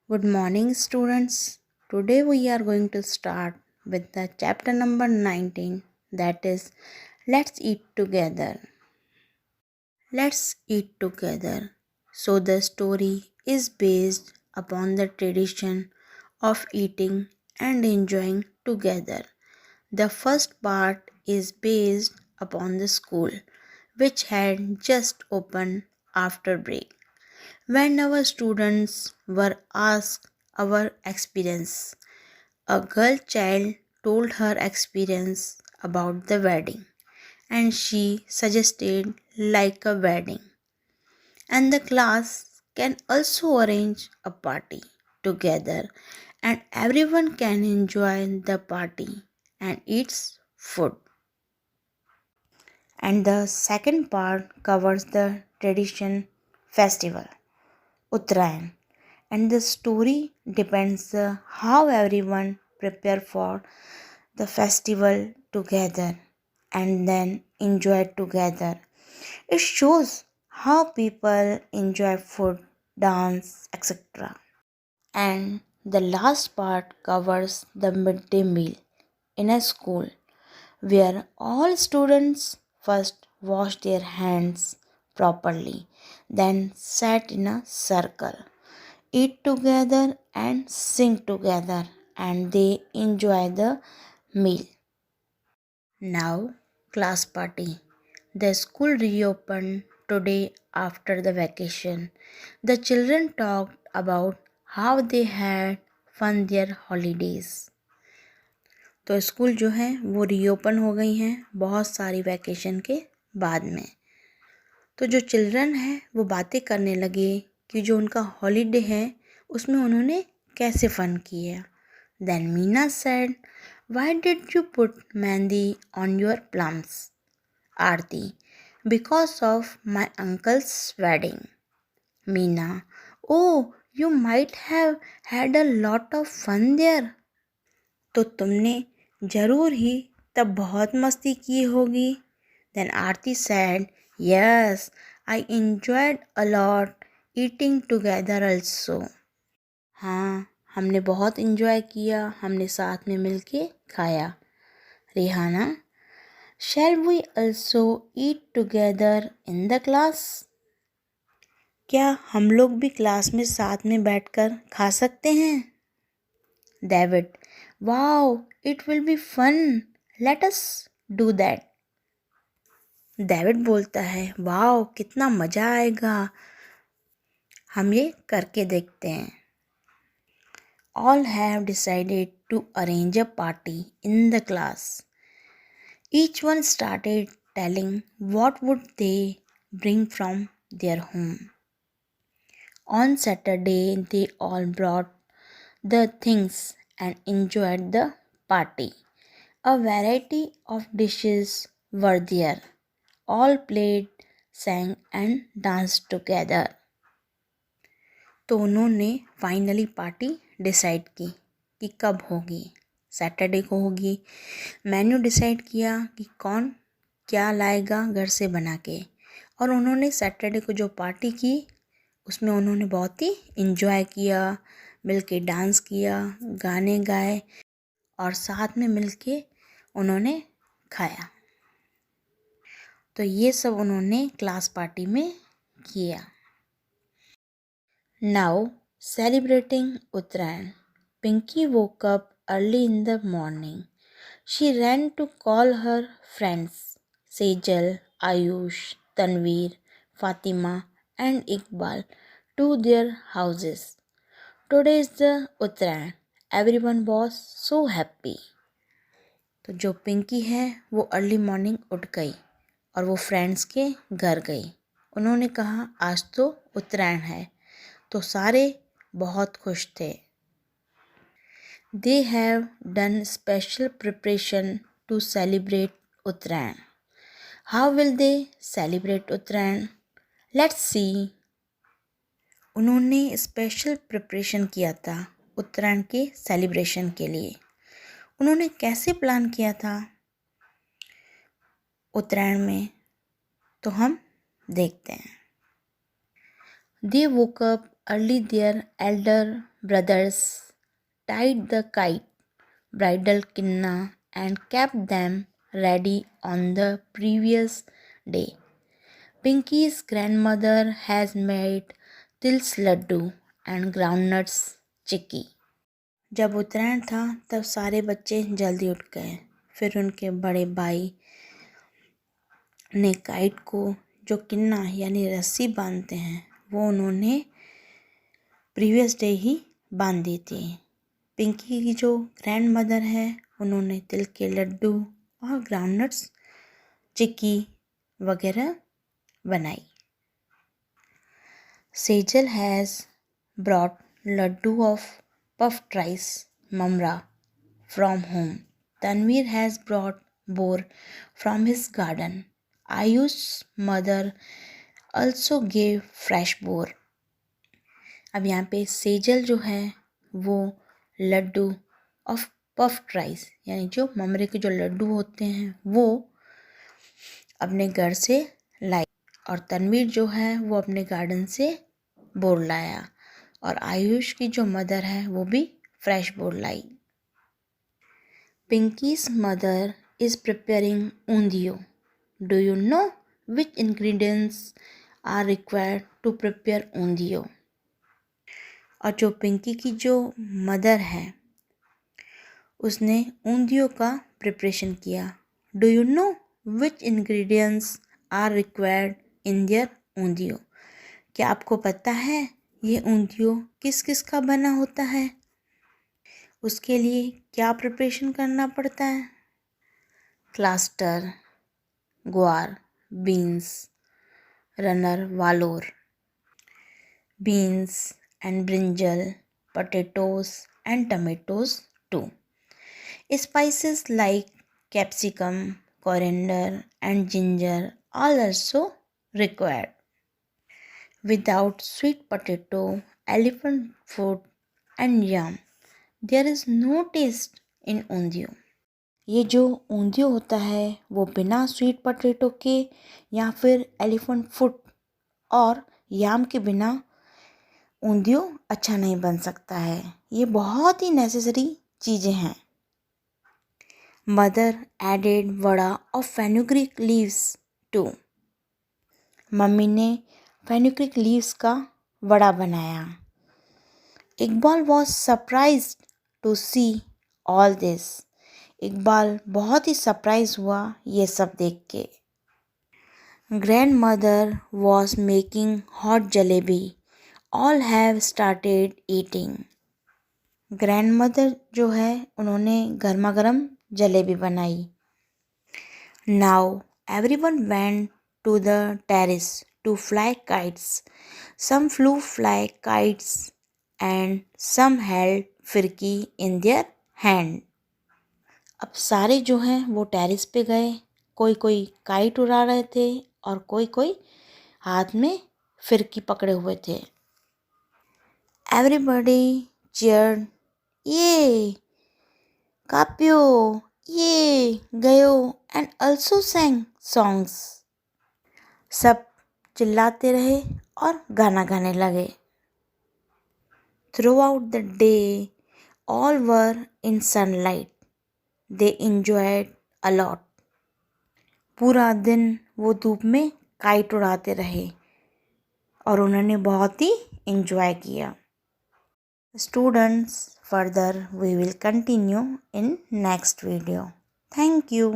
Good morning, students. Today we are going to start with the chapter number 19, that is, Let's Eat Together. Let's eat together. So, the story is based upon the tradition of eating and enjoying together. The first part is based upon the school, which had just opened after break. When our students were asked our experience, a girl child told her experience about the wedding and she suggested like a wedding. And the class can also arrange a party together and everyone can enjoy the party and eats food. And the second part covers the tradition festival, Uttarayan. And the story depends how everyone prepare for the festival together and then enjoy together. It shows how people enjoy food, dance, etc. And the last part covers the midday meal in a school where all students first wash their hands properly, then sat in a circle, eat together and sing together, and they enjoy the meal. Now, class party. The school reopened today after the vacation. The children talked about how they had fun their holidays. तो school जो है वो reopen हो गई हैं बहुत सारी vacation के बाद में। तो जो चिल्ड्रन है वो बातें करने लगे कि जो उनका हॉलीडे है उसमें उन्होंने कैसे फ़न किया। Then Meena said, why did you put mehndi on your plums? Aarti, because of my uncle's wedding. Meena, oh you might have had a lot of fun there. तो तुमने ज़रूर ही तब बहुत मस्ती की होगी। Then Aarti said, yes I enjoyed a lot eating together also. हाँ, हमने बहुत इन्जॉय किया, हमने साथ में मिलके खाया। Rihana, shall we also eat together in the class? क्या हम लोग भी क्लास में साथ में बैठकर खा सकते हैं? David, wow it will be fun, let us do that. David बोलता है, वाओ कितना मज़ा आएगा, हम ये करके देखते हैं। All have decided to arrange a party in the class. Each one started telling what would they bring from their home. On Saturday, they all brought the things and enjoyed the party. A variety of dishes were there. All played, sang and danced together. तो उन्होंने finally party decide की कि कब होगी। Saturday को होगी। Menu decide किया कि कौन क्या लाएगा घर से बना के, और उन्होंने सैटरडे को जो पार्टी की उसमें उन्होंने बहुत ही इन्जॉय किया, मिलके डांस किया, गाने गाए और साथ में मिलके उन्होंने खाया। तो ये सब उन्होंने क्लास पार्टी में किया। Now, celebrating Uttarayan, Pinky woke up early in the morning. She ran to call her friends Sejal, Ayush, Tanveer, Fatima, and Iqbal to their houses. Today is the Uttarayan. Everyone was so happy. तो जो पिंकी है वो early morning उठ गई और वो friends के घर गई। उन्होंने कहा आज तो उत्तरायण है, तो सारे बहुत खुश थे। They have done special preparation to celebrate Uttarayan. How will they celebrate Uttarayan? Let's see. उन्होंने स्पेशल प्रिपरेशन किया था उत्तरायण के सेलिब्रेशन के लिए। उन्होंने कैसे प्लान किया था उत्तरायण में, तो हम देखते हैं। They woke up Early their elder brothers tied the kite, bridal kinna, and kept them ready on the previous day. Pinky's grandmother has made til's laddu and groundnuts चिक्की. जब उत्तरायण था तब सारे बच्चे जल्दी उठ गए. फिर उनके बड़े भाई ने काइट को जो किन्ना यानी रस्सी बांधते हैं वो उन्होंने प्रीवियस डे ही बांध दी थी. पिंकी की जो ग्रैंड मदर है उन्होंने तिल के लड्डू और ग्राउंडनट्स चिक्की वगैरह बनाई. Sejal has brought laddu of puffed rice mamra from home. Tanvir has brought boar from his garden. Ayush's mother also gave fresh boar. अब यहाँ पे सेजल जो है वो लड्डू ऑफ पफ्ड राइस यानी जो ममरे के जो लड्डू होते हैं वो अपने घर से लाई और तनवीर जो है वो अपने गार्डन से बोर लाया और आयुष की जो मदर है वो भी फ्रेश बोर लाई. Pinky's mother is preparing undhiyu. Do you know which ingredients are required to prepare undhiyu. और जो पिंकी की जो मदर है उसने ऊंधियो का प्रिपरेशन किया. Do you know which ingredients are required in their undhiyu. क्या आपको पता है ये ऊंधियो किस किस का बना होता है, उसके लिए क्या प्रिपरेशन करना पड़ता है. क्लास्टर, ग्वार, बीन्स, रनर, वालोर, beans and brinjal, potatoes and tomatoes too. Spices like capsicum, coriander and ginger are also required. Without sweet potato, elephant food and yam, there is no taste in ऊंधियो. ये जो ऊंधियो होता है वो बिना sweet potato के या फिर एलिफेंट फूड और याम के बिना ऊंधियो अच्छा नहीं बन सकता है. ये बहुत ही नेसेसरी चीज़ें हैं. Mother added vada of fenugreek leaves too. Mummy ने फेनुग्रीक लीव्स का वड़ा बनाया. Iqbal was surprised to see all this. Iqbal बहुत ही सरप्राइज हुआ ये सब देख के. Grand mother was making hot jalebi. All have started eating. Grand mother जो है उन्होंने गर्मा गर्म जलेबी बनाई. Now everyone went to the terrace to fly kites. Some flew fly kites and some held फिरकी इन देयर हैंड. अब सारे जो हैं वो टेरेस पे गए. कोई कोई काइट उड़ा रहे थे और कोई कोई हाथ में फिरकी पकड़े हुए थे. Everybody cheered, "Yay! Kapyo! Yay! Gayo!" and also sang songs. सब चिल्लाते रहे और गाना गाने लगे. Throughout the day, all were in sunlight. They enjoyed a lot. पूरा दिन वो धूप में काइट उड़ाते रहे और उन्होंने बहुत ही एंजॉय किया. Students, further we will continue in next video. Thank you.